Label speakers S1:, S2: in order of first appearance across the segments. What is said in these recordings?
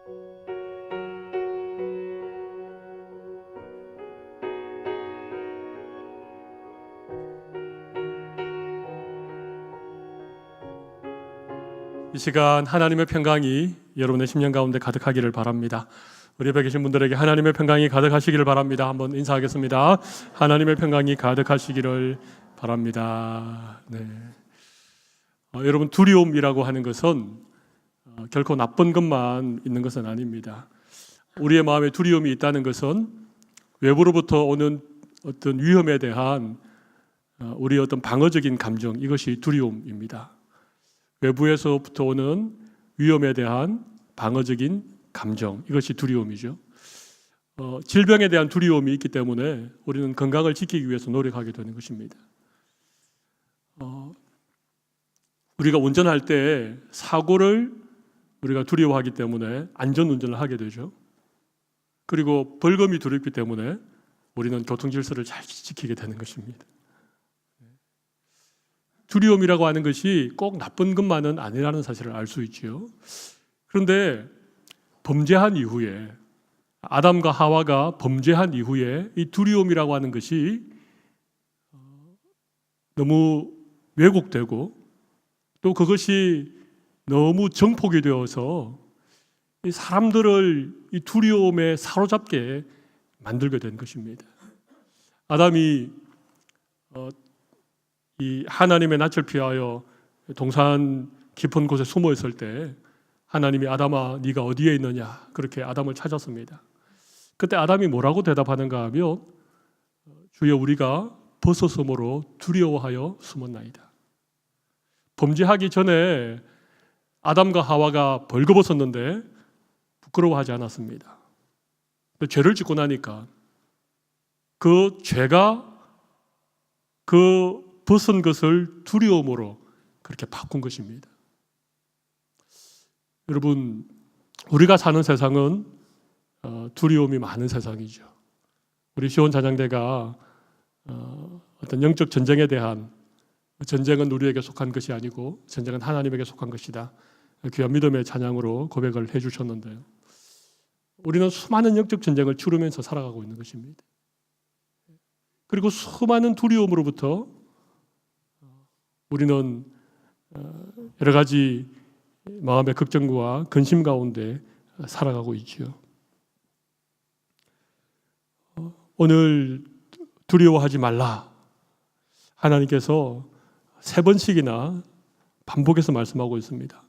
S1: 이 시간 하나님의 평강이 여러분의 심령 가운데 가득하기를 바랍니다. 우리 옆에 계신 분들에게 하나님의 평강이 가득하시기를 바랍니다. 한번 인사하겠습니다. 하나님의 평강이 가득하시기를 바랍니다. 네. 여러분, 두려움이라고 하는 것은 결코 나쁜 것만 있는 것은 아닙니다. 우리의 마음에 두려움이 있다는 것은 외부로부터 오는 어떤 위험에 대한 우리의 어떤 방어적인 감정, 이것이 두려움입니다. 외부에서부터 오는 위험에 대한 방어적인 감정, 이것이 두려움이죠. 질병에 대한 두려움이 있기 때문에 우리는 건강을 지키기 위해서 노력하게 되는 것입니다. 우리가 운전할 때 사고를 우리가 두려워하기 때문에 안전운전을 하게 되죠. 그리고 벌금이 두렵기 때문에 우리는 교통질서를 잘 지키게 되는 것입니다. 두려움이라고 하는 것이 꼭 나쁜 것만은 아니라는 사실을 알 수 있지요. 그런데 범죄한 이후에, 아담과 하와가 범죄한 이후에 이 두려움이라고 하는 것이 너무 왜곡되고 또 그것이 너무 정폭이 되어서 이 사람들을 이 두려움에 사로잡게 만들게 된 것입니다. 아담이 이 하나님의 낯을 피하여 동산 깊은 곳에 숨어 있을 때 하나님이 아담아 네가 어디에 있느냐 그렇게 아담을 찾았습니다. 그때 아담이 뭐라고 대답하는가 하면 주여 우리가 벗어섬으로 두려워하여 숨었나이다. 범죄하기 전에 아담과 하와가 벌거벗었는데 부끄러워하지 않았습니다. 죄를 짓고 나니까 그 죄가 그 벗은 것을 두려움으로 그렇게 바꾼 것입니다. 여러분, 우리가 사는 세상은 두려움이 많은 세상이죠. 우리 시온 찬양대가 어떤 영적 전쟁에 대한, 전쟁은 우리에게 속한 것이 아니고 전쟁은 하나님에게 속한 것이다, 귀한 믿음의 찬양으로 고백을 해주셨는데요. 우리는 수많은 영적 전쟁을 치르면서 살아가고 있는 것입니다. 그리고 수많은 두려움으로부터 우리는 여러 가지 마음의 걱정과 근심 가운데 살아가고 있지요. 오늘 두려워하지 말라. 하나님께서 3번씩이나 반복해서 말씀하고 있습니다.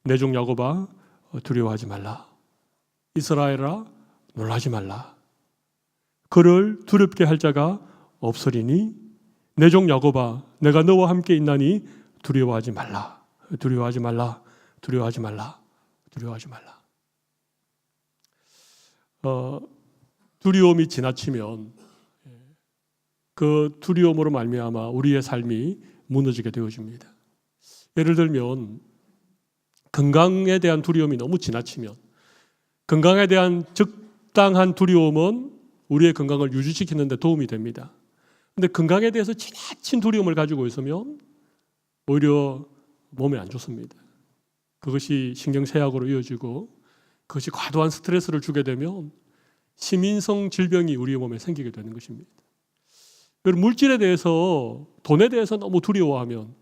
S1: 내 종 야곱아 두려워하지 말라. 이스라엘아 놀라지 말라. 그를 두렵게 할 자가 없으리니 내 종 야곱아 내가 너와 함께 있나니 두려워하지 말라. 두려워하지 말라. 두려워하지 말라. 두려워하지 말라. 두려움이 지나치면 그 두려움으로 말미암아 우리의 삶이 무너지게 되어집니다. 예를 들면 건강에 대한 두려움이 너무 지나치면, 건강에 대한 적당한 두려움은 우리의 건강을 유지시키는 데 도움이 됩니다. 그런데 건강에 대해서 지나친 두려움을 가지고 있으면 오히려 몸에 안 좋습니다. 그것이 신경쇠약으로 이어지고 그것이 과도한 스트레스를 주게 되면 심인성 질병이 우리의 몸에 생기게 되는 것입니다. 물질에 대해서, 돈에 대해서 너무 두려워하면,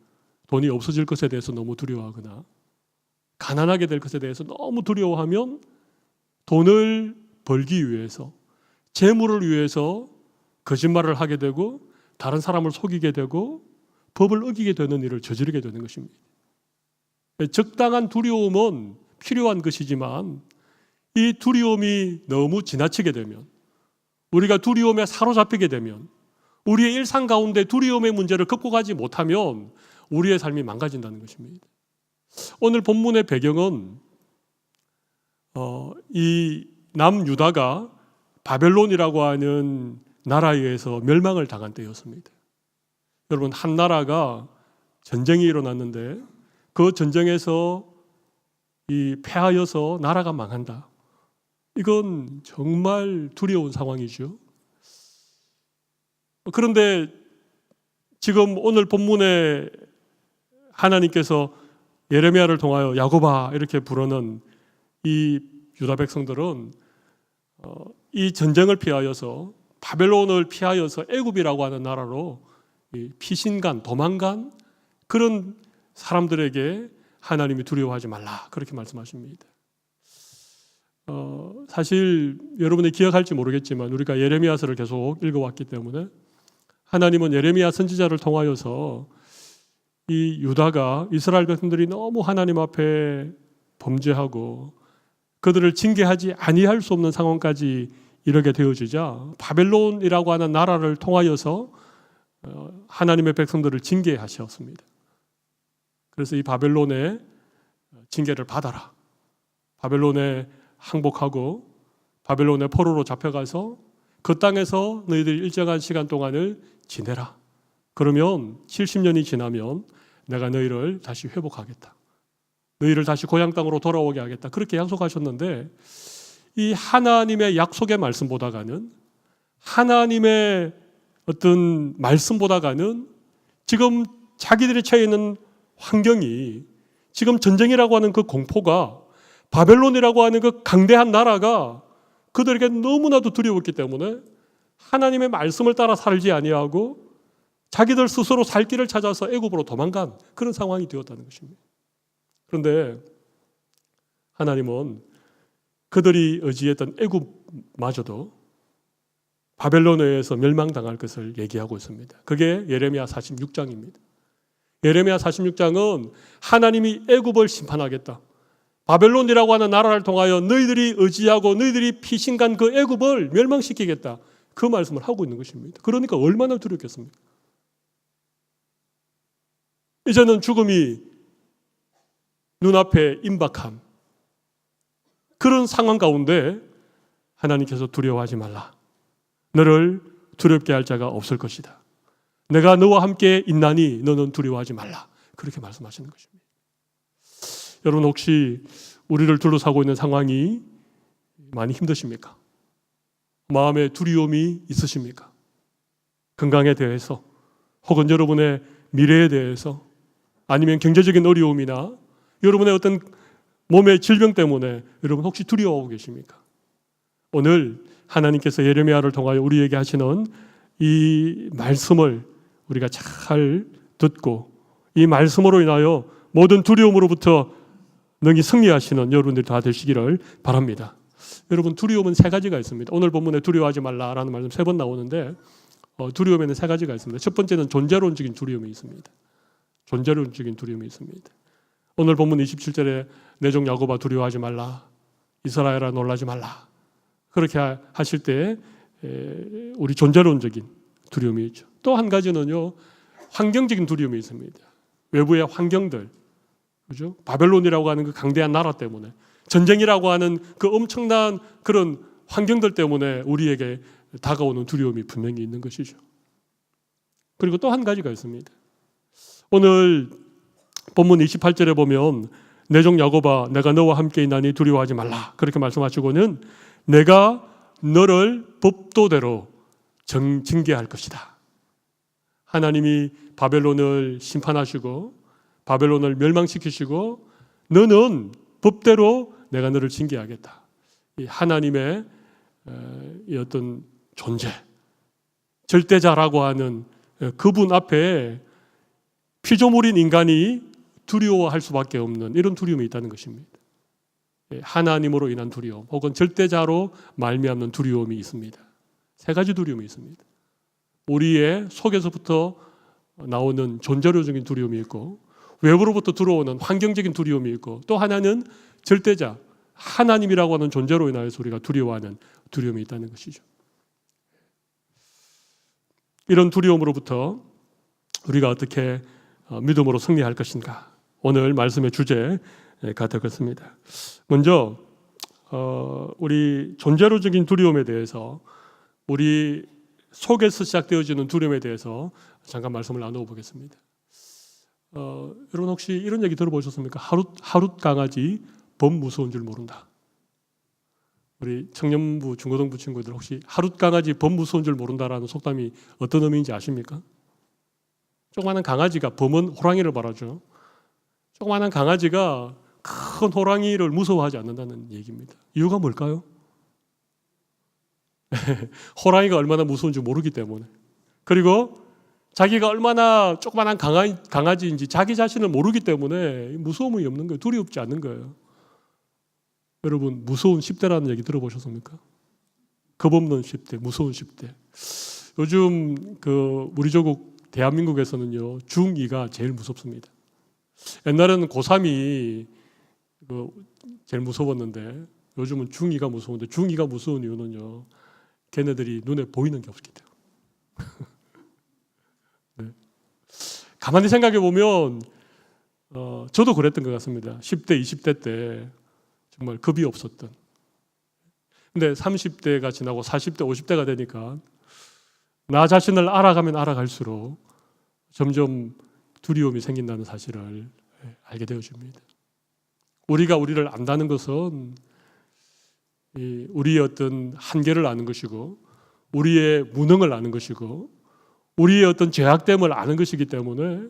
S1: 돈이 없어질 것에 대해서 너무 두려워하거나 가난하게 될 것에 대해서 너무 두려워하면 돈을 벌기 위해서, 재물을 위해서 거짓말을 하게 되고 다른 사람을 속이게 되고 법을 어기게 되는 일을 저지르게 되는 것입니다. 적당한 두려움은 필요한 것이지만 이 두려움이 너무 지나치게 되면, 우리가 두려움에 사로잡히게 되면, 우리의 일상 가운데 두려움의 문제를 극복하지 못하면 우리의 삶이 망가진다는 것입니다. 오늘 본문의 배경은 이 남유다가 바벨론이라고 하는 나라에 의해서 멸망을 당한 때였습니다. 여러분, 한 나라가 전쟁이 일어났는데 그 전쟁에서 이 패하여서 나라가 망한다. 이건 정말 두려운 상황이죠. 그런데 지금 오늘 본문에 하나님께서 예레미야를 통하여 야곱아 이렇게 부르는 이 유다 백성들은 이 전쟁을 피하여서 바벨론을 피하여서 애굽이라고 하는 나라로 피신간, 도망간 그런 사람들에게 하나님이 두려워하지 말라 그렇게 말씀하십니다. 사실 여러분이 기억할지 모르겠지만 우리가 예레미야서를 계속 읽어왔기 때문에 하나님은 예레미야 선지자를 통하여서 이 유다가 이스라엘 백성들이 너무 하나님 앞에 범죄하고 그들을 징계하지 아니할 수 없는 상황까지 이르게 되어지자 바벨론이라고 하는 나라를 통하여서 하나님의 백성들을 징계하셨습니다. 그래서 이 바벨론의 징계를 받아라. 바벨론에 항복하고 바벨론의 포로로 잡혀가서 그 땅에서 너희들이 일정한 시간 동안을 지내라. 그러면 70년이 지나면 내가 너희를 다시 회복하겠다. 너희를 다시 고향 땅으로 돌아오게 하겠다. 그렇게 약속하셨는데 이 하나님의 약속의 말씀보다가는 하나님의 어떤 말씀보다가는 지금 자기들이 처해 있는 환경이 지금 전쟁이라고 하는 그 공포가 바벨론이라고 하는 그 강대한 나라가 그들에게 너무나도 두려웠기 때문에 하나님의 말씀을 따라 살지 아니하고 자기들 스스로 살 길을 찾아서 애굽으로 도망간 그런 상황이 되었다는 것입니다. 그런데 하나님은 그들이 의지했던 애굽마저도 바벨론에 의해서 멸망당할 것을 얘기하고 있습니다. 그게 예레미야 46장입니다. 예레미야 46장은 하나님이 애굽을 심판하겠다. 바벨론이라고 하는 나라를 통하여 너희들이 의지하고 너희들이 피신간 그 애굽을 멸망시키겠다. 그 말씀을 하고 있는 것입니다. 그러니까 얼마나 두렵겠습니까? 이제는 죽음이 눈앞에 임박한 그런 상황 가운데 하나님께서 두려워하지 말라. 너를 두렵게 할 자가 없을 것이다. 내가 너와 함께 있나니 너는 두려워하지 말라. 그렇게 말씀하시는 것입니다. 여러분 혹시 우리를 둘러싸고 있는 상황이 많이 힘드십니까? 마음에 두려움이 있으십니까? 건강에 대해서 혹은 여러분의 미래에 대해서 아니면 경제적인 어려움이나 여러분의 어떤 몸의 질병 때문에 여러분 혹시 두려워하고 계십니까? 오늘 하나님께서 예레미야를 통하여 우리에게 하시는 이 말씀을 우리가 잘 듣고 이 말씀으로 인하여 모든 두려움으로부터 능히 승리하시는 여러분들이 다 되시기를 바랍니다. 여러분 두려움은 세 가지가 있습니다. 오늘 본문에 두려워하지 말라라는 말씀 3번 나오는데 두려움에는 3가지가 있습니다. 첫 번째는 존재론적인 두려움이 있습니다. 존재론적인 두려움이 있습니다. 오늘 본문 27절에 내 종 야곱아 두려워하지 말라. 이스라엘아 놀라지 말라. 그렇게 하실 때 우리 존재론적인 두려움이 있죠. 또 한 가지는요. 환경적인 두려움이 있습니다. 외부의 환경들. 그죠? 바벨론이라고 하는 그 강대한 나라 때문에 전쟁이라고 하는 그 엄청난 그런 환경들 때문에 우리에게 다가오는 두려움이 분명히 있는 것이죠. 그리고 또 한 가지가 있습니다. 오늘 본문 28절에 보면 내 종 야곱아 내가 너와 함께 있나니 두려워하지 말라 그렇게 말씀하시고는 내가 너를 법도대로 징계할 것이다. 하나님이 바벨론을 심판하시고 바벨론을 멸망시키시고 너는 법대로 내가 너를 징계하겠다. 이 하나님의 이 어떤 존재 절대자라고 하는 그분 앞에 피조물인 인간이 두려워할 수밖에 없는 이런 두려움이 있다는 것입니다. 하나님으로 인한 두려움 혹은 절대자로 말미암는 두려움이 있습니다. 3가지 두려움이 있습니다. 우리의 속에서부터 나오는 존재론적인 두려움이 있고 외부로부터 들어오는 환경적인 두려움이 있고 또 하나는 절대자 하나님이라고 하는 존재로 인하여서 우리가 두려워하는 두려움이 있다는 것이죠. 이런 두려움으로부터 우리가 어떻게 믿음으로 승리할 것인가 오늘 말씀의 주제가 되겠습니다. 먼저 우리 존재론적인 두려움에 대해서 우리 속에서 시작되어지는 두려움에 대해서 잠깐 말씀을 나누어 보겠습니다. 여러분 혹시 이런 얘기 들어보셨습니까? 하룻 강아지 범 무서운 줄 모른다. 우리 청년부 중고등부 친구들 혹시 하룻 강아지 범 무서운 줄 모른다라는 속담이 어떤 의미인지 아십니까? 조그마한 강아지가 범은 호랑이를 말하죠. 조그마한 강아지가 큰 호랑이를 무서워하지 않는다는 얘기입니다. 이유가 뭘까요? 호랑이가 얼마나 무서운지 모르기 때문에. 그리고 자기가 얼마나 조그만한 강아지인지 자기 자신을 모르기 때문에 무서움이 없는 거예요. 두렵지 않는 거예요. 여러분, 무서운 10대라는 얘기 들어보셨습니까? 겁 없는 10대, 무서운 10대. 요즘 우리 조국 대한민국에서는요, 중2가 제일 무섭습니다. 옛날에는 고3이 제일 무서웠는데 요즘은 중2가 무서운데, 중2가 무서운 이유는요, 걔네들이 눈에 보이는 게 없기 때문에. 네. 가만히 생각해 보면 저도 그랬던 것 같습니다. 10대, 20대 때 정말 겁이 없었던. 근데 30대가 지나고 40대, 50대가 되니까 나 자신을 알아가면 알아갈수록 점점 두려움이 생긴다는 사실을 알게 되어집니다. 우리가 우리를 안다는 것은 우리의 어떤 한계를 아는 것이고, 우리의 무능을 아는 것이고, 우리의 어떤 죄악됨을 아는 것이기 때문에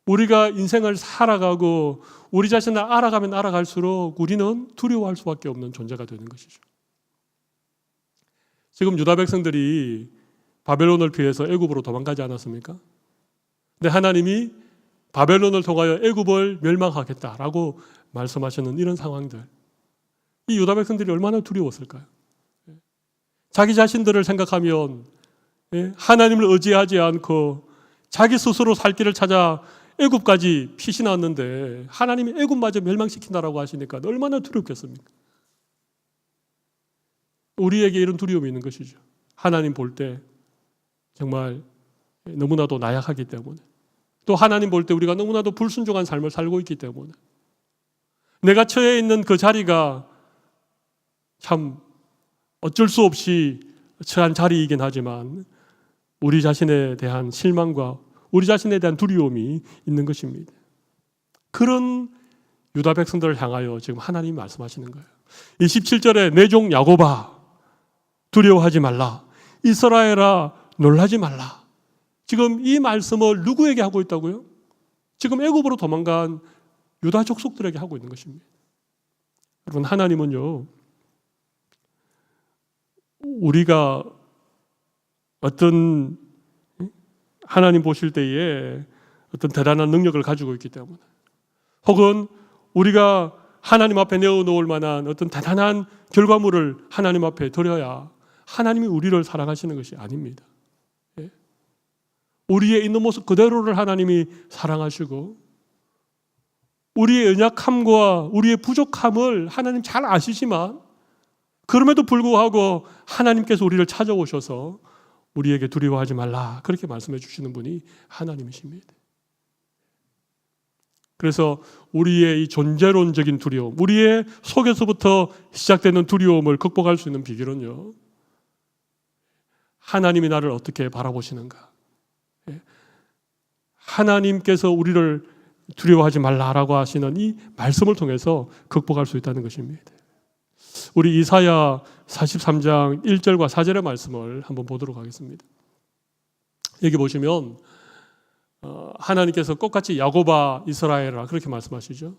S1: 우리가 인생을 살아가고 우리 자신을 알아가면 알아갈수록 우리는 두려워할 수밖에 없는 존재가 되는 것이죠. 지금 유다 백성들이 바벨론을 피해서 애굽으로 도망가지 않았습니까? 근데 하나님이 바벨론을 통하여 애굽을 멸망하겠다라고 말씀하시는 이런 상황들, 이 유다 백성들이 얼마나 두려웠을까요? 자기 자신들을 생각하면 하나님을 의지하지 않고 자기 스스로 살 길을 찾아 애굽까지 피신왔는데 하나님이 애굽마저 멸망시킨다라고 하시니까 얼마나 두렵겠습니까? 우리에게 이런 두려움이 있는 것이죠. 하나님 볼 때 정말 너무나도 나약하기 때문에, 또 하나님 볼 때 우리가 너무나도 불순종한 삶을 살고 있기 때문에, 내가 처해 있는 그 자리가 참 어쩔 수 없이 처한 자리이긴 하지만 우리 자신에 대한 실망과 우리 자신에 대한 두려움이 있는 것입니다. 그런 유다 백성들을 향하여 지금 하나님이 말씀하시는 거예요. 27절에 내 종 야곱아 두려워하지 말라, 이스라엘아 놀라지 말라. 지금 이 말씀을 누구에게 하고 있다고요? 지금 애굽으로 도망간 유다 족속들에게 하고 있는 것입니다. 여러분, 하나님은요, 우리가 어떤 하나님 보실 때에 어떤 대단한 능력을 가지고 있기 때문에, 혹은 우리가 하나님 앞에 내어놓을 만한 어떤 대단한 결과물을 하나님 앞에 드려야 하나님이 우리를 사랑하시는 것이 아닙니다. 우리의 있는 모습 그대로를 하나님이 사랑하시고, 우리의 연약함과 우리의 부족함을 하나님 잘 아시지만 그럼에도 불구하고 하나님께서 우리를 찾아오셔서 우리에게 두려워하지 말라, 그렇게 말씀해 주시는 분이 하나님이십니다. 그래서 우리의 이 존재론적인 두려움, 우리의 속에서부터 시작되는 두려움을 극복할 수 있는 비결은요, 하나님이 나를 어떻게 바라보시는가, 하나님께서 우리를 두려워하지 말라라고 하시는 이 말씀을 통해서 극복할 수 있다는 것입니다. 우리 이사야 43장 1절과 4절의 말씀을 한번 보도록 하겠습니다. 여기 보시면 하나님께서 똑같이 야곱아 이스라엘아 그렇게 말씀하시죠.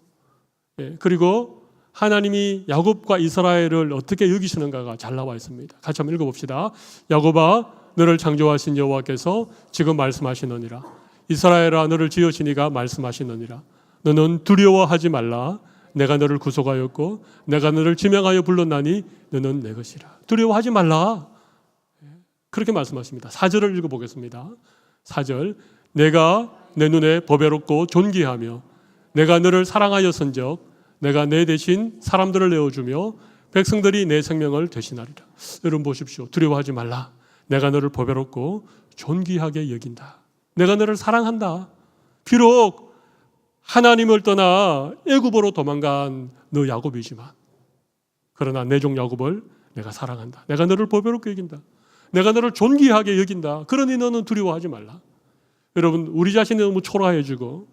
S1: 그리고 하나님이 야곱과 이스라엘을 어떻게 여기시는가가 잘 나와 있습니다. 같이 한번 읽어봅시다. 야곱아 너를 창조하신 여호와께서 지금 말씀하시느니라. 이스라엘아 너를 지으신 이가 말씀하시느니라. 너는 두려워하지 말라. 내가 너를 구속하였고 내가 너를 지명하여 불렀나니 너는 내 것이라. 두려워하지 말라. 그렇게 말씀하십니다. 4절을 읽어보겠습니다. 4절 내가 내 눈에 보배롭고 존귀하며 내가 너를 사랑하였은즉 내가 내 대신 사람들을 내어주며 백성들이 내 생명을 대신하리라. 여러분 보십시오. 두려워하지 말라. 내가 너를 보배롭고 존귀하게 여긴다. 내가 너를 사랑한다. 비록 하나님을 떠나 애굽으로 도망간 너 야곱이지만, 그러나 내 종 야곱을 내가 사랑한다. 내가 너를 보배롭게 여긴다. 내가 너를 존귀하게 여긴다. 그러니 너는 두려워하지 말라. 여러분, 우리 자신이 너무 초라해지고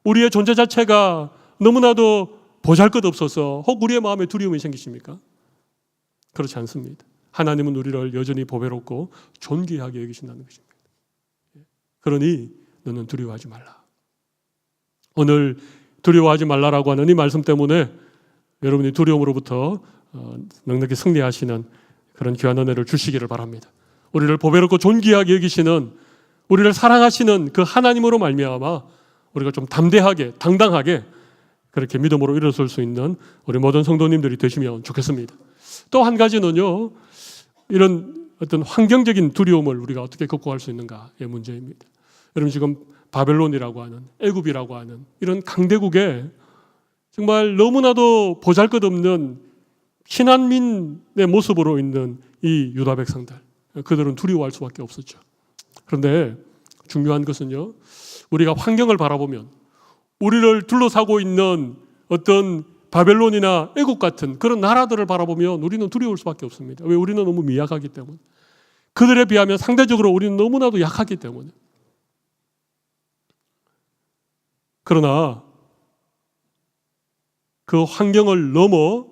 S1: 우리의 존재 자체가 너무나도 보잘것없어서 혹 우리의 마음에 두려움이 생기십니까? 그렇지 않습니다. 하나님은 우리를 여전히 보배롭고 존귀하게 여기신다는 것입니다. 그러니 너는 두려워하지 말라. 오늘 두려워하지 말라라고 하는 이 말씀 때문에 여러분이 두려움으로부터 넉넉히 승리하시는 그런 귀한 은혜를 주시기를 바랍니다. 우리를 보배롭고 존귀하게 여기시는, 우리를 사랑하시는 그 하나님으로 말미암아 우리가 좀 담대하게, 당당하게 그렇게 믿음으로 일어설 수 있는 우리 모든 성도님들이 되시면 좋겠습니다. 또 한 가지는요, 이런 어떤 환경적인 두려움을 우리가 어떻게 극복할 수 있는가의 문제입니다. 여러분, 지금 바벨론이라고 하는, 애굽이라고 하는 이런 강대국에 정말 너무나도 보잘것없는 피난민의 모습으로 있는 이 유다 백성들, 그들은 두려워할 수밖에 없었죠. 그런데 중요한 것은요, 우리가 환경을 바라보면, 우리를 둘러싸고 있는 어떤 바벨론이나 애국 같은 그런 나라들을 바라보면 우리는 두려울 수밖에 없습니다. 왜? 우리는 너무 미약하기 때문에. 그들에 비하면 상대적으로 우리는 너무나도 약하기 때문에. 그러나 그 환경을 넘어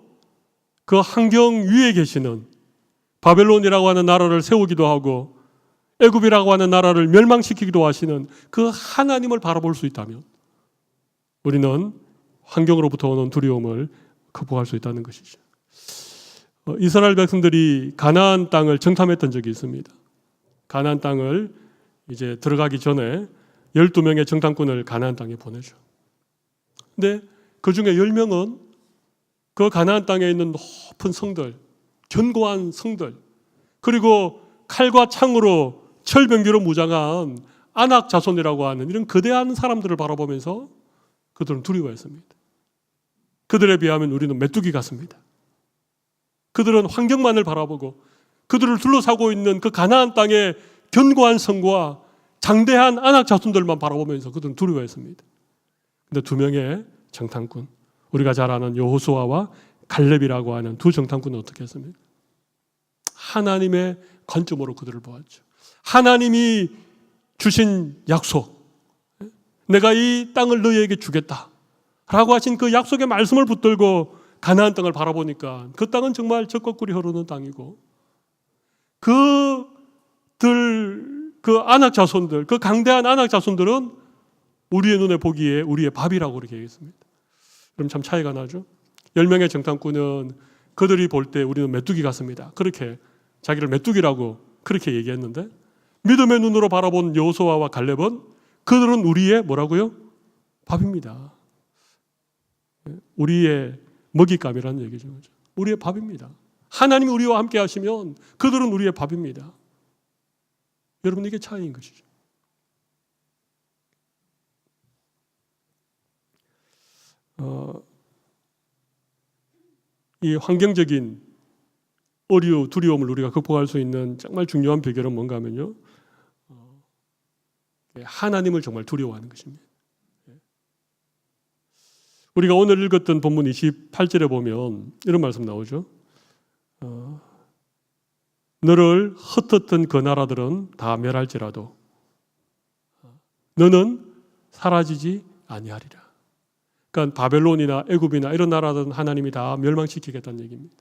S1: 그 환경 위에 계시는 바벨론이라고 하는 나라를 세우기도 하고 애굽이라고 하는 나라를 멸망시키기도 하시는 그 하나님을 바라볼 수 있다면 우리는 환경으로부터 오는 두려움을 극복할 수 있다는 것이죠. 이스라엘 백성들이 가나안 땅을 정탐했던 적이 있습니다. 가나안 땅을 이제 들어가기 전에 12명의 정탐꾼을 가나안 땅에 보내죠. 근데 그 중에 10명은 그 가나안 땅에 있는 높은 성들, 견고한 성들, 그리고 칼과 창으로 철병기로 무장한 아낙 자손이라고 하는 이런 거대한 사람들을 바라보면서 그들은 두려워했습니다. 그들에 비하면 우리는 메뚜기 같습니다. 그들은 환경만을 바라보고 그들을 둘러싸고 있는 그 가나안 땅의 견고한 성과 장대한 아낙 자손들만 바라보면서 그들은 두려워했습니다. 그런데 두 명의 정탐꾼, 우리가 잘 아는 여호수아와 갈렙이라고 하는 두 정탐꾼은 어떻게 했습니까? 하나님의 관점으로 그들을 보았죠. 하나님이 주신 약속, 내가 이 땅을 너희에게 주겠다 라고 하신 그 약속의 말씀을 붙들고 가나안 땅을 바라보니까 그 땅은 정말 젖과 꿀이 흐르는 땅이고 그 아낙 자손들, 그 강대한 아낙 자손들은 우리의 눈에 보기에 우리의 밥이라고 그렇게 얘기했습니다. 그럼 참 차이가 나죠. 10명의 정탐꾼은 그들이 볼 때 우리는 메뚜기 같습니다. 그렇게 자기를 메뚜기라고 그렇게 얘기했는데 믿음의 눈으로 바라본 여호수아와 갈렙은 그들은 우리의 뭐라고요? 밥입니다. 우리의 먹잇감이라는 얘기죠. 우리의 밥입니다. 하나님이 우리와 함께 하시면 그들은 우리의 밥입니다. 여러분, 이게 차이인 것이죠. 이 환경적인 어려 두려움을 우리가 극복할 수 있는 정말 중요한 비결은 뭔가 하면요, 하나님을 정말 두려워하는 것입니다. 우리가 오늘 읽었던 본문 28절에 보면 이런 말씀 나오죠. 너를 흩었던 그 나라들은 다 멸할지라도 너는 사라지지 아니하리라. 그러니까 바벨론이나 애굽이나 이런 나라들은 하나님이 다 멸망시키겠다는 얘기입니다.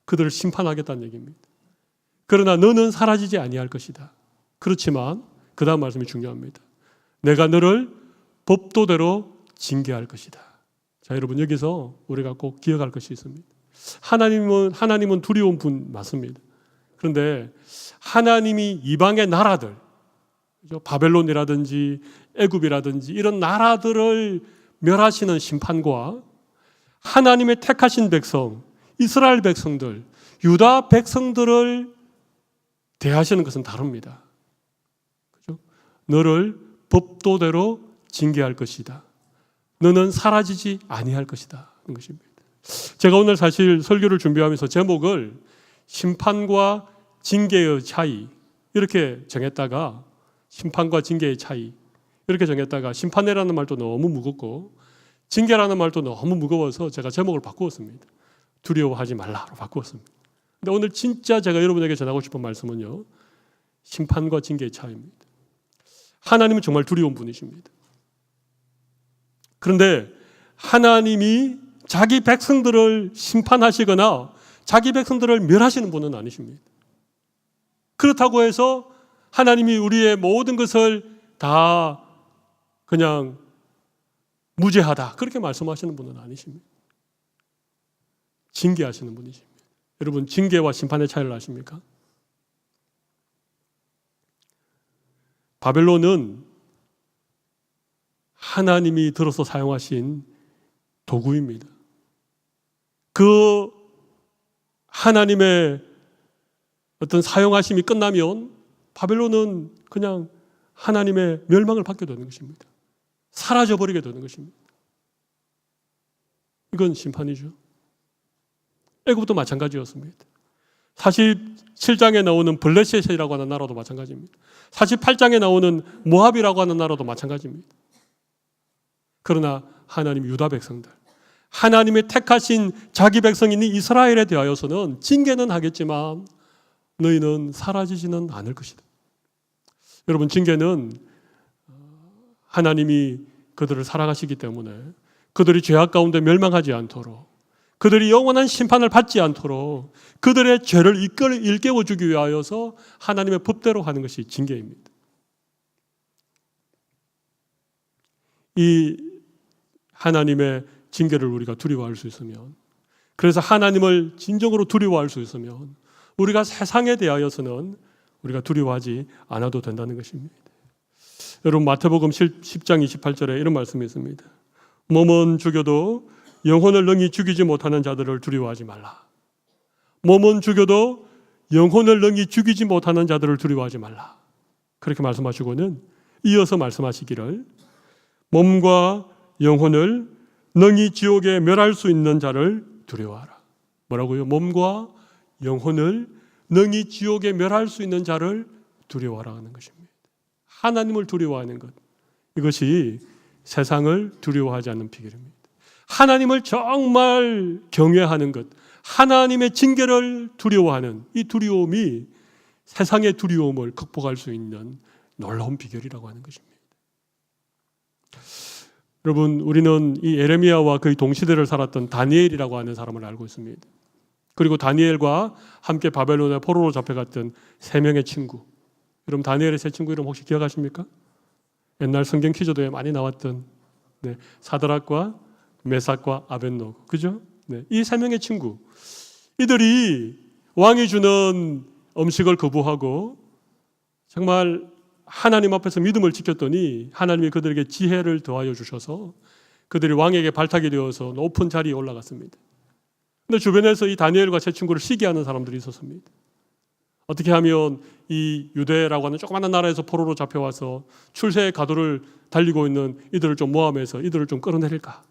S1: 그들을 심판하겠다는 얘기입니다. 그러나 너는 사라지지 아니할 것이다. 그렇지만 그 다음 말씀이 중요합니다. 내가 너를 법도대로 징계할 것이다. 자, 여러분, 여기서 우리가 꼭 기억할 것이 있습니다. 하나님은 두려운 분 맞습니다. 그런데 하나님이 이방의 나라들, 바벨론이라든지 애굽이라든지 이런 나라들을 멸하시는 심판과 하나님의 택하신 백성, 이스라엘 백성들, 유다 백성들을 대하시는 것은 다릅니다. 그죠? 너를 법도대로 징계할 것이다. 너는 사라지지 아니할 것이다. 하는 것입니다. 제가 오늘 사실 설교를 준비하면서 제목을 심판과 징계의 차이 이렇게 정했다가 심판과 징계의 차이 이렇게 정했다가 심판이라는 말도 너무 무겁고 징계라는 말도 너무 무거워서 제가 제목을 바꾸었습니다. 두려워하지 말라로 바꾸었습니다. 근데 오늘 진짜 제가 여러분에게 전하고 싶은 말씀은요, 심판과 징계의 차이입니다. 하나님은 정말 두려운 분이십니다. 그런데 하나님이 자기 백성들을 심판하시거나 자기 백성들을 멸하시는 분은 아니십니다. 그렇다고 해서 하나님이 우리의 모든 것을 다 그냥 무죄하다 그렇게 말씀하시는 분은 아니십니다. 징계하시는 분이십니다. 여러분, 징계와 심판의 차이를 아십니까? 바벨론은 하나님이 들어서 사용하신 도구입니다. 그 하나님의 어떤 사용하심이 끝나면 바벨론은 그냥 하나님의 멸망을 받게 되는 것입니다. 사라져버리게 되는 것입니다. 이건 심판이죠. 애굽도 마찬가지였습니다. 47장에 나오는 블레셋이라고 하는 나라도 마찬가지입니다. 48장에 나오는 모압이라고 하는 나라도 마찬가지입니다. 그러나 하나님 유다 백성들, 하나님의 택하신 자기 백성인 이스라엘에 대하여서는 징계는 하겠지만 너희는 사라지지는 않을 것이다. 여러분, 징계는 하나님이 그들을 사랑하시기 때문에 그들이 죄악 가운데 멸망하지 않도록, 그들이 영원한 심판을 받지 않도록 그들의 죄를 일깨워주기 위하여서 하나님의 법대로 하는 것이 징계입니다. 이 하나님의 징계를 우리가 두려워할 수 있으면, 그래서 하나님을 진정으로 두려워할 수 있으면 우리가 세상에 대하여서는 우리가 두려워하지 않아도 된다는 것입니다. 여러분, 마태복음 10장 28절에 이런 말씀이 있습니다. 몸은 죽여도 영혼을 능히 죽이지 못하는 자들을 두려워하지 말라. 몸은 죽여도 영혼을 능히 죽이지 못하는 자들을 두려워하지 말라. 그렇게 말씀하시고는 이어서 말씀하시기를 몸과 영혼을 능히 지옥에 멸할 수 있는 자를 두려워하라. 뭐라고요? 몸과 영혼을 능히 지옥에 멸할 수 있는 자를 두려워하라 하는 것입니다. 하나님을 두려워하는 것, 이것이 세상을 두려워하지 않는 비결입니다. 하나님을 정말 경외하는 것, 하나님의 징계를 두려워하는 이 두려움이 세상의 두려움을 극복할 수 있는 놀라운 비결이라고 하는 것입니다. 여러분, 우리는 이 에레미야와 거의 동시대를 살았던 다니엘이라고 하는 사람을 알고 있습니다. 그리고 다니엘과 함께 바벨론의 포로로 잡혀갔던 세 명의 친구. 여러분, 다니엘의 세 친구 이름 혹시 기억하십니까? 옛날 성경 퀴즈도에 많이 나왔던 사드락과 메삭과 아벳노고, 그죠? 이 세 명의 친구, 이들이 왕이 주는 음식을 거부하고 정말 하나님 앞에서 믿음을 지켰더니 하나님이 그들에게 지혜를 더하여 주셔서 그들이 왕에게 발탁이 되어서 높은 자리에 올라갔습니다. 그런데 주변에서 이 다니엘과 세 친구를 시기하는 사람들이 있었습니다. 어떻게 하면 이 유대라고 하는 조그마한 나라에서 포로로 잡혀와서 출세의 가도를 달리고 있는 이들을 좀 모함해서 이들을 좀 끌어내릴까?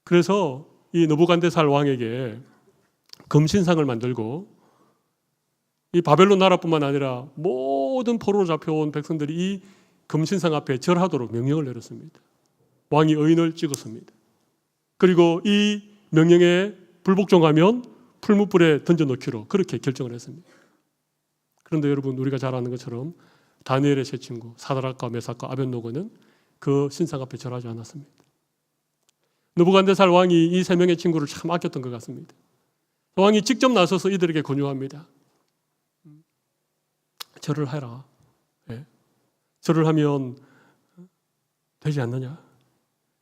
S1: 그래서 이 느부갓네살 왕에게 금신상을 만들고 이 바벨론 나라뿐만 아니라 모든 포로로 잡혀온 백성들이 이 금신상 앞에 절하도록 명령을 내렸습니다. 왕이 의인을 찍었습니다. 그리고 이 명령에 불복종하면 풀무불에 던져넣기로 그렇게 결정을 했습니다. 그런데 여러분, 우리가 잘 아는 것처럼 다니엘의 세 친구 사드락과 메삭과 아벳노고는 그 신상 앞에 절하지 않았습니다. 느부갓네살 왕이 이 세 명의 친구를 참 아꼈던 것 같습니다. 왕이 직접 나서서 이들에게 권유합니다. 절을 해라. 절을 하면 되지 않느냐.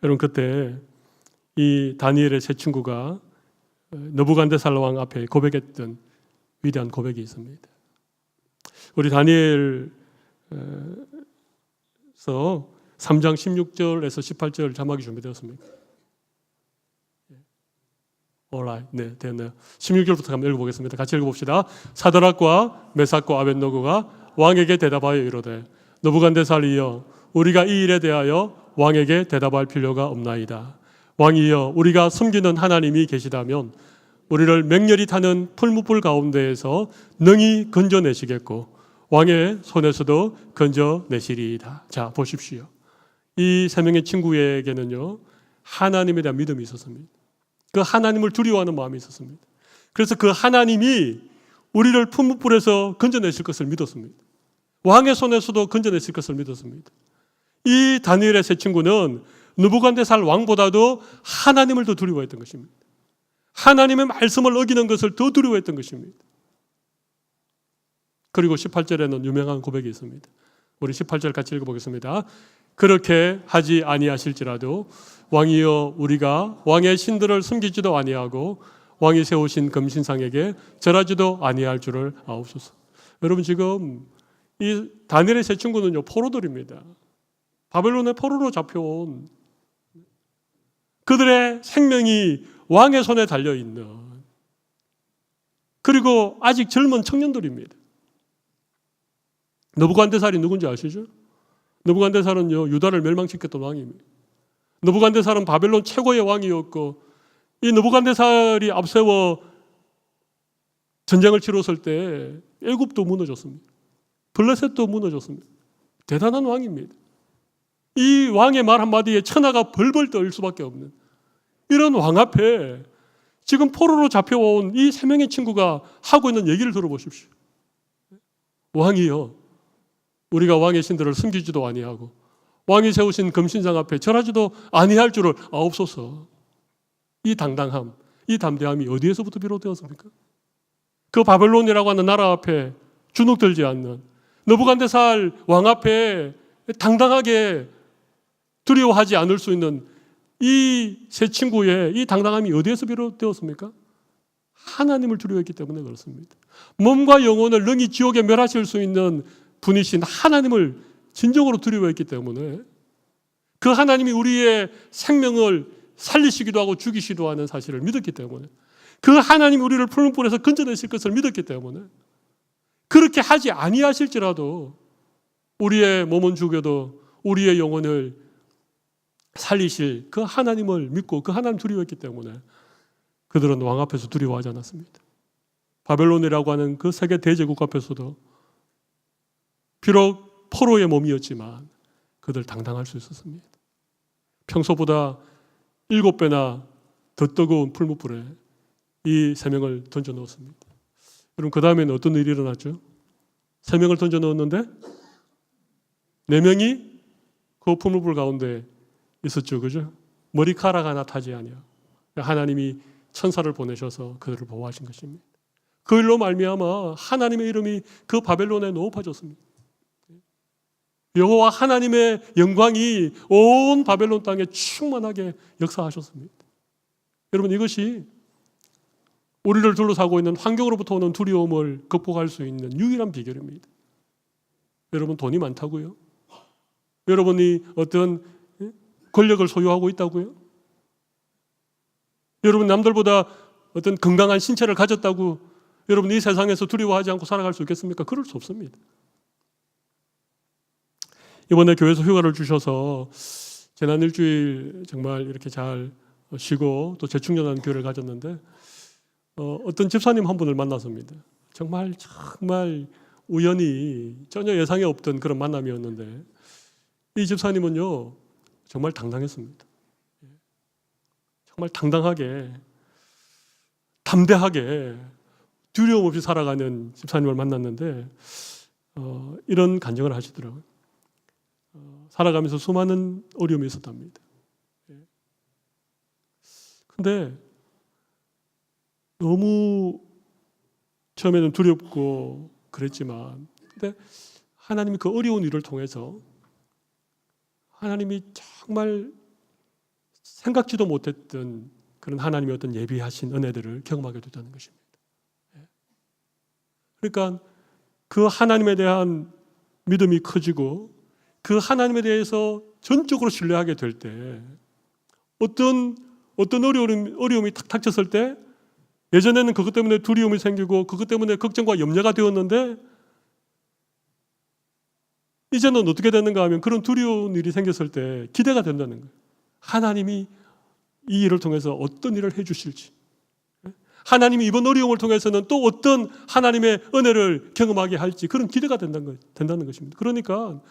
S1: 여러분, 그때 이 다니엘의 세 친구가 느부갓네살 왕 앞에 고백했던 위대한 고백이 있습니다. 우리 다니엘서 3장 16절에서 18절 자막이 준비되었습니다. Alright. 네, 됐네요. 16절부터 한번 읽어보겠습니다. 같이 읽어봅시다. 사드락과 메삭과 아벳노고가 왕에게 대답하여 이르되 느부갓네살이여, 우리가 이 일에 대하여 왕에게 대답할 필요가 없나이다. 왕이여, 우리가 섬기는 하나님이 계시다면 우리를 맹렬히 타는 풀무불 가운데에서 능히 건져내시겠고 왕의 손에서도 건져내시리이다. 자, 보십시오. 이 세 명의 친구에게는요, 하나님에 대한 믿음이 있었습니다. 그 하나님을 두려워하는 마음이 있었습니다. 그래서 그 하나님이 우리를 풀무불에서 건져내실 것을 믿었습니다. 왕의 손에서도 건져내실 것을 믿었습니다. 이 다니엘의 세 친구는 느부갓네살 왕보다도 하나님을 더 두려워했던 것입니다. 하나님의 말씀을 어기는 것을 더 두려워했던 것입니다. 그리고 18절에는 유명한 고백이 있습니다. 우리 18절 같이 읽어보겠습니다. 그렇게 하지 아니하실지라도 왕이여 우리가 왕의 신들을 숨기지도 아니하고 왕이 세우신 금신상에게 절하지도 아니할 줄을 아옵소서. 여러분 지금 이 다니엘의 세 친구는요 포로들입니다. 바벨론의 포로로 잡혀온 그들의 생명이 왕의 손에 달려있는 그리고 아직 젊은 청년들입니다. 느부갓네살이 누군지 아시죠? 느부갓네살은요 유다를 멸망시켰던 왕입니다. 느부갓네살은 바벨론 최고의 왕이었고 이 느부갓네살이 앞세워 전쟁을 치렀을 때 애굽도 무너졌습니다. 블레셋도 무너졌습니다. 대단한 왕입니다. 이 왕의 말 한마디에 천하가 벌벌 떨 수밖에 없는 이런 왕 앞에 지금 포로로 잡혀온 이 세 명의 친구가 하고 있는 얘기를 들어보십시오. 왕이여 우리가 왕의 신들을 숨기지도 아니하고 왕이 세우신 금신상 앞에 절하지도 아니할 줄을 아옵소서. 이 당당함, 이 담대함이 어디에서부터 비롯되었습니까? 그 바벨론이라고 하는 나라 앞에 주눅들지 않는 느부갓네살 왕 앞에 당당하게 두려워하지 않을 수 있는 이 세 친구의 이 당당함이 어디에서 비롯되었습니까? 하나님을 두려워했기 때문에 그렇습니다. 몸과 영혼을 능히 지옥에 멸하실 수 있는 분이신 하나님을 진정으로 두려워했기 때문에 그 하나님이 우리의 생명을 살리시기도 하고 죽이시기도 하는 사실을 믿었기 때문에 그 하나님이 우리를 푸른 불에서 건져내실 것을 믿었기 때문에 그렇게 하지 아니하실지라도 우리의 몸은 죽여도 우리의 영혼을 살리실 그 하나님을 믿고 그 하나님 두려워했기 때문에 그들은 왕 앞에서 두려워하지 않았습니다. 바벨론이라고 하는 그 세계 대제국 앞에서도 비록 포로의 몸이었지만 그들 당당할 수 있었습니다. 평소보다 7배나 더 뜨거운 풀무불에 이 세 명을 던져 넣었습니다. 여러분 그 다음에는 어떤 일이 일어났죠? 3명을 던져 넣었는데 4명이 그 풀무불 가운데 있었죠. 그죠? 머리카락 하나 타지 아니야. 하나님이 천사를 보내셔서 그들을 보호하신 것입니다. 그 일로 말미암아 하나님의 이름이 그 바벨론에 높아졌습니다. 여호와 하나님의 영광이 온 바벨론 땅에 충만하게 역사하셨습니다. 여러분 이것이 우리를 둘러싸고 있는 환경으로부터 오는 두려움을 극복할 수 있는 유일한 비결입니다. 여러분 돈이 많다고요? 여러분이 어떤 권력을 소유하고 있다고요? 여러분 남들보다 어떤 건강한 신체를 가졌다고 여러분 이 세상에서 두려워하지 않고 살아갈 수 있겠습니까? 그럴 수 없습니다. 이번에 교회에서 휴가를 주셔서 지난 일주일 정말 이렇게 잘 쉬고 또 재충전하는 교회를 가졌는데 어떤 집사님 한 분을 만났습니다. 정말 우연히 전혀 예상에 없던 그런 만남이었는데 이 집사님은요 정말 당당했습니다. 정말 당당하게 담대하게 두려움 없이 살아가는 집사님을 만났는데 이런 간증을 하시더라고요. 살아가면서 수많은 어려움이 있었답니다. 근데 너무 처음에는 두렵고 그랬지만 근데 하나님이 그 어려운 일을 통해서 하나님이 정말 생각지도 못했던 그런 하나님의 어떤 예비하신 은혜들을 경험하게 됐다는 것입니다. 그러니까 그 하나님에 대한 믿음이 커지고 그 하나님에 대해서 전적으로 신뢰하게 될 때 어떤 어려움이 탁 닥쳤을 때 예전에는 그것 때문에 두려움이 생기고 그것 때문에 걱정과 염려가 되었는데 이제는 어떻게 되는가 하면 그런 두려운 일이 생겼을 때 기대가 된다는 거예요. 하나님이 이 일을 통해서 어떤 일을 해주실지, 하나님이 이번 어려움을 통해서는 또 어떤 하나님의 은혜를 경험하게 할지 그런 기대가 된다는 것입니다. 그러니까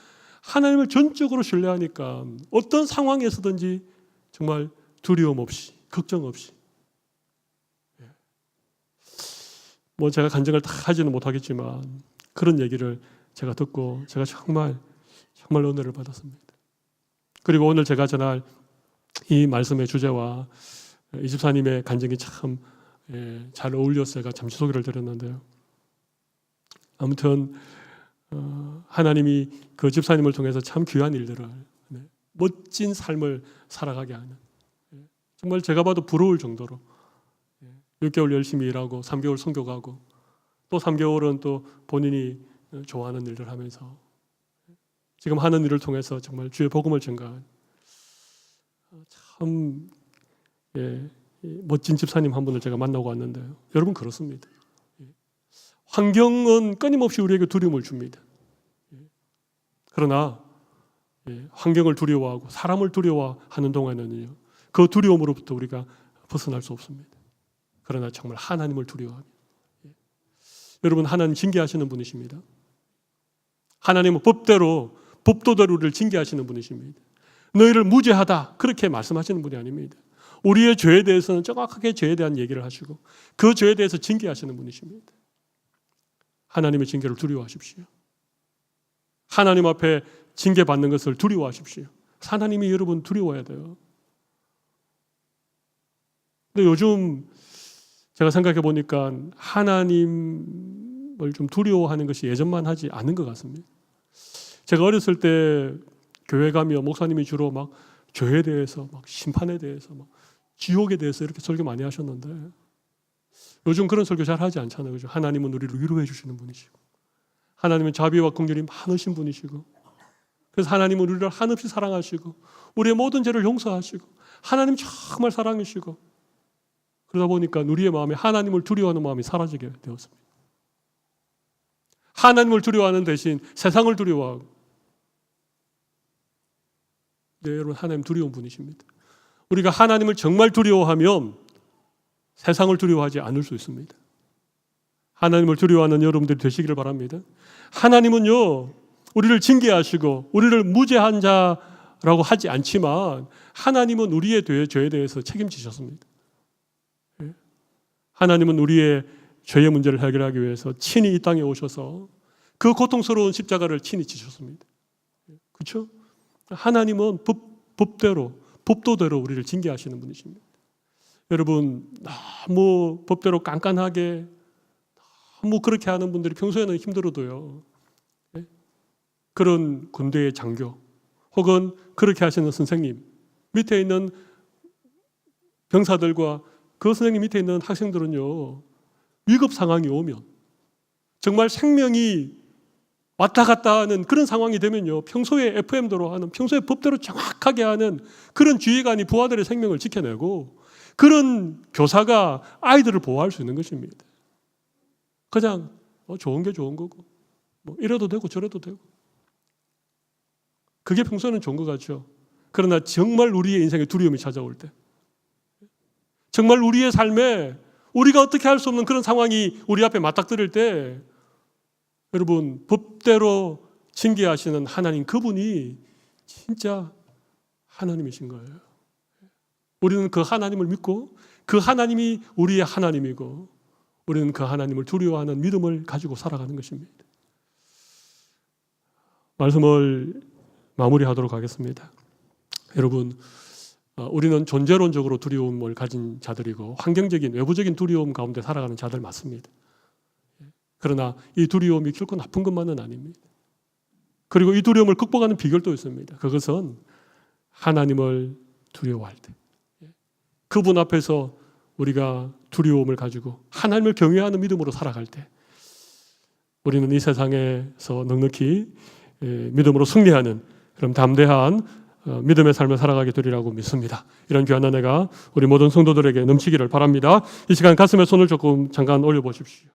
S1: 하나님을 전적으로 신뢰하니까 어떤 상황에서든지 정말 두려움 없이 걱정 없이 뭐 제가 간증을 다 하지는 못하겠지만 그런 얘기를 제가 듣고 제가 정말 은혜를 받았습니다. 그리고 오늘 제가 전할 이 말씀의 주제와 이 집사님의 간증이 참 잘 어울려서 제가 잠시 소개를 드렸는데요. 아무튼 하나님이 그 집사님을 통해서 참 귀한 일들을 멋진 삶을 살아가게 하는, 정말 제가 봐도 부러울 정도로 6개월 열심히 일하고 3개월 선교 가고 또 3개월은 또 본인이 좋아하는 일을 하면서 지금 하는 일을 통해서 정말 주의 복음을 전가한 참 멋진 집사님 한 분을 제가 만나고 왔는데요. 여러분 그렇습니다. 환경은 끊임없이 우리에게 두려움을 줍니다. 그러나 환경을 두려워하고 사람을 두려워하는 동안에는요, 그 두려움으로부터 우리가 벗어날 수 없습니다. 그러나 정말 하나님을 두려워하며, 여러분 하나님 징계하시는 분이십니다. 하나님은 법도대로 우리를 징계하시는 분이십니다. 너희를 무죄하다 그렇게 말씀하시는 분이 아닙니다. 우리의 죄에 대해서는 정확하게 죄에 대한 얘기를 하시고 그 죄에 대해서 징계하시는 분이십니다. 하나님의 징계를 두려워하십시오. 하나님 앞에 징계받는 것을 두려워하십시오. 하나님이 여러분 두려워해야 돼요. 근데 요즘 제가 생각해 보니까 하나님을 좀 두려워하는 것이 예전만 하지 않은 것 같습니다. 제가 어렸을 때 교회 가면 목사님이 주로 막 죄에 대해서, 막 심판에 대해서, 막 지옥에 대해서 이렇게 설교 많이 하셨는데 요즘 그런 설교 잘 하지 않잖아요. 그죠? 하나님은 우리를 위로해 주시는 분이시고 하나님은 자비와 긍휼이 많으신 분이시고 그래서 하나님은 우리를 한없이 사랑하시고 우리의 모든 죄를 용서하시고 하나님 정말 사랑이시고 그러다 보니까 우리의 마음에 하나님을 두려워하는 마음이 사라지게 되었습니다. 하나님을 두려워하는 대신 세상을 두려워하고. 네, 여러분 하나님 두려운 분이십니다. 우리가 하나님을 정말 두려워하면 세상을 두려워하지 않을 수 있습니다. 하나님을 두려워하는 여러분들이 되시기를 바랍니다. 하나님은요, 우리를 징계하시고 우리를 무죄한 자라고 하지 않지만 하나님은 우리의 죄에 대해서 책임지셨습니다. 하나님은 우리의 죄의 문제를 해결하기 위해서 친히 이 땅에 오셔서 그 고통스러운 십자가를 친히 지셨습니다. 그렇죠? 하나님은 법도대로 우리를 징계하시는 분이십니다. 여러분 너무 법대로 깐깐하게 너무 그렇게 하는 분들이 평소에는 힘들어도요, 그런 군대의 장교 혹은 그렇게 하시는 선생님 밑에 있는 병사들과 그 선생님 밑에 있는 학생들은요, 위급 상황이 오면 정말 생명이 왔다 갔다 하는 그런 상황이 되면요, 평소에 FM대로 하는, 평소에 법대로 정확하게 하는 그런 지휘관이 부하들의 생명을 지켜내고 그런 교사가 아이들을 보호할 수 있는 것입니다. 그냥 좋은 게 좋은 거고 뭐 이래도 되고 저래도 되고 그게 평소에는 좋은 것 같죠. 그러나 정말 우리의 인생에 두려움이 찾아올 때, 정말 우리의 삶에 우리가 어떻게 할 수 없는 그런 상황이 우리 앞에 맞닥뜨릴 때, 여러분 법대로 징계하시는 하나님, 그분이 진짜 하나님이신 거예요. 우리는 그 하나님을 믿고 그 하나님이 우리의 하나님이고 우리는 그 하나님을 두려워하는 믿음을 가지고 살아가는 것입니다. 말씀을 마무리하도록 하겠습니다. 여러분, 우리는 존재론적으로 두려움을 가진 자들이고 환경적인 외부적인 두려움 가운데 살아가는 자들 맞습니다. 그러나 이 두려움이 결코 나쁜 것만은 아닙니다. 그리고 이 두려움을 극복하는 비결도 있습니다. 그것은 하나님을 두려워할 때, 그분 앞에서 우리가 두려움을 가지고 하나님을 경외하는 믿음으로 살아갈 때 우리는 이 세상에서 넉넉히 믿음으로 승리하는 그런 담대한 믿음의 삶을 살아가게 되리라고 믿습니다. 이런 귀한 은혜가 우리 모든 성도들에게 넘치기를 바랍니다. 이 시간 가슴에 손을 조금 잠깐 올려보십시오.